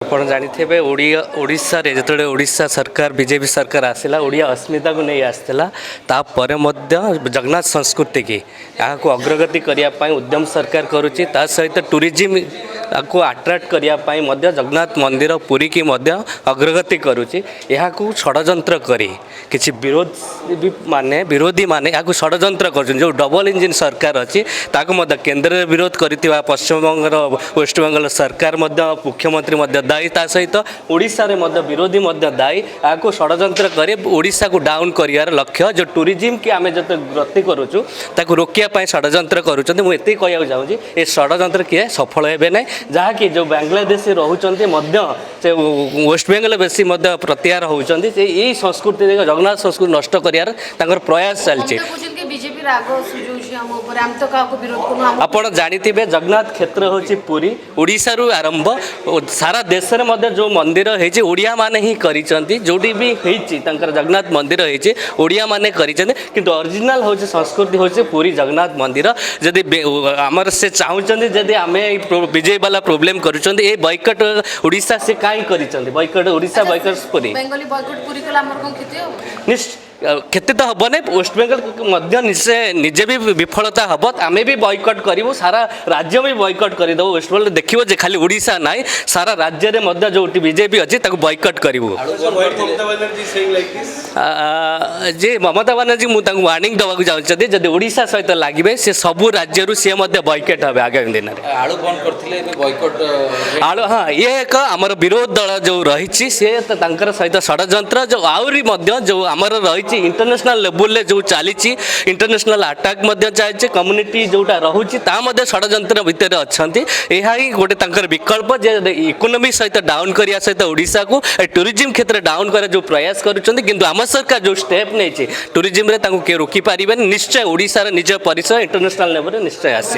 ଆପଣ ଜାଣିଥିବେ ଓଡ଼ିଶାରେ ଯେତେବେଳେ ଓଡ଼ିଶା ସରକାର ବିଜେପି ସରକାର ଆସିଲା ଓଡ଼ିଆ अस्मिताକୁ ନେଇ ଆସିଥିଲା ତାପରେ ମଧ୍ୟ ଜଗନ୍ନାଥ ସଂସ୍କୃତିକି ଏହାକୁ ଅଗ୍ରଗତି କରିବା ପାଇଁ ଉଦ୍ୟମ ସରକାର କରୁଛି ତା ସହିତ ଟୁରିଜିମକୁ ଆଟ୍ରାକ୍ଟ କରିବା ପାଇଁ ମଧ୍ୟ ଜଗନ୍ନାଥ ମନ୍ଦିର ପୁରୀକି ମଧ୍ୟ ଅଗ୍ରଗତି କରୁଛି ଏହାକୁ ଷଡ଼ଯନ୍ତ୍ର କରି କିଛି ବିରୋଧୀମାନେ ଏହାକୁ ଷଡ଼ଯନ୍ତ୍ର କରୁଛନ୍ତି ଯେଉଁ ଡବଲ ଇଞ୍ଜିନ୍ ସରକାର ଅଛି ତାକୁ ମଧ୍ୟ କେନ୍ଦ୍ରରେ ବିରୋଧ କରିଥିବା ପଶ୍ଚିମବଙ୍ଗର ୱେଷ୍ଟବେଙ୍ଗଲ ସରକାର ମଧ୍ୟ ମୁଖ୍ୟମନ୍ତ୍ରୀ ମଧ୍ୟ ଦାୟୀ ତା ସହିତ ଓଡ଼ିଶାରେ ମଧ୍ୟ ବିରୋଧୀ ମଧ୍ୟ ଦାୟୀ ଏହାକୁ ଷଡ଼ଯନ୍ତ୍ର କରି ଓଡ଼ିଶାକୁ ଡାଉନ୍ କରିବାର ଲକ୍ଷ୍ୟ ଯେଉଁ ଟୁରିଜିମ୍ କି ଆମେ ଯେତେ ଗତି କରୁଛୁ ତାକୁ ରୋକିବା ପାଇଁ ଷଡ଼ଯନ୍ତ୍ର କରୁଛନ୍ତି ମୁଁ ଏତିକି କହିବାକୁ ଚାହୁଁଛି ଏ ଷଡ଼ଯନ୍ତ୍ର କିଏ ସଫଳ ହେବେ ନାହିଁ ଯାହାକି ଯେଉଁ ବାଂଲାଦେଶୀ ରହୁଛନ୍ତି ମଧ୍ୟ ସେ ୱେଷ୍ଟବେଙ୍ଗଲ ବେଶୀ ମଧ୍ୟ ପ୍ରତ୍ୟାହାର ହେଉଛନ୍ତି ଯେ ଏଇ ସଂସ୍କୃତି ଜଗନ୍ନାଥ ସଂସ୍କୃତି ନଷ୍ଟ କରିବାର ତାଙ୍କର ପ୍ରୟାସ ଚାଲିଛି ଆପଣ ଜାଣିଥିବେ ଜଗନ୍ନାଥ କ୍ଷେତ୍ର ହେଉଛି ପୁରୀ ଓଡ଼ିଶାରୁ ଆରମ୍ଭ ସାରା ଦେଶରେ ମଧ୍ୟ ଯେଉଁ ମନ୍ଦିର ହେଇଛି ଓଡ଼ିଆମାନେ ହିଁ କରିଛନ୍ତି ଯେଉଁଠି ବି ହେଇଛି ତାଙ୍କର ଜଗନ୍ନାଥ ମନ୍ଦିର ହେଇଛି ଓଡ଼ିଆମାନେ କରିଛନ୍ତି କିନ୍ତୁ ଅରିଜିନାଲ ହେଉଛି ସଂସ୍କୃତି ହେଉଛି ପୁରୀ ଜଗନ୍ନାଥ ମନ୍ଦିର ଯଦି ଆମର ସେ ଚାହୁଁଛନ୍ତି ଯଦି ଆମେ ଏଇ ବିଜେପି ବାଲା ପ୍ରୋବ୍ଲେମ୍ କରୁଛନ୍ତି ଏ ବୟକଟ୍ ଓଡ଼ିଶା ସେ କାହିଁ କରିଛନ୍ତି ବୟକଟ୍ ଓଡ଼ିଶା ବୟକଟ୍ ପୁରୀ ନିଶ୍ଚୟ କ୍ଷତି ତ ହେବ ନାହିଁ ୱେଷ୍ଟବେଙ୍ଗଲ ମଧ୍ୟ ନିଜେ ବି ବିଫଳତା ହେବ ଆମେ ବି ବୟକଟ୍ କରିବୁ ସାରା ରାଜ୍ୟ ବି ବୟକଟ୍ କରିଦେବୁ ୱେଷ୍ଟବେଙ୍ଗଲ ଦେଖିବ ଯେ ଖାଲି ଓଡ଼ିଶା ନାହିଁ ସାରା ରାଜ୍ୟରେ ମଧ୍ୟ ଯେଉଁଠି ବିଜେପି ଅଛି ତାକୁ ବୟକଟ୍ କରିବୁ ଯେ ମମତା ବାନାର୍ଜୀ ମୁଁ ତାଙ୍କୁ ୱାର୍ଣ୍ଣିଂ ଦେବାକୁ ଚାହୁଁଛନ୍ତି ଯଦି ଓଡ଼ିଶା ସହିତ ଲାଗିବେ ସେ ସବୁ ରାଜ୍ୟରୁ ସିଏ ମଧ୍ୟ ବୟକଟ୍ ହେବେ ଆଗାମୀ ଦିନରେ ଆଳୁ ହଁ ଇଏ ଏକ ଆମର ବିରୋଧ ଦଳ ଯେଉଁ ରହିଛି ସିଏ ତାଙ୍କର ସହିତ ଷଡ଼ଯନ୍ତ୍ର ଯେଉଁ ଆହୁରି ମଧ୍ୟ ଯେଉଁ ଆମର ରହିଛି इंटरनेशनल लेवल जो चली इंटरनेशनल अटैक चाहे कम्युनिटी जोटा रोचे ता षड्यंत्र भितर अच्छा यह ही गोटे विकल्प जे इकोनोमी सहित डाउन करने सहित ओडिशा को टूरिज्म क्षेत्र में डाउन कर जो प्रयास करुँच आम सरकार जो स्टेप नहीं टूरिज्म किए रोकी पारे निश्चय ओडिशार निज परिचय इंटरनेशनल लेवल निश्चय आस।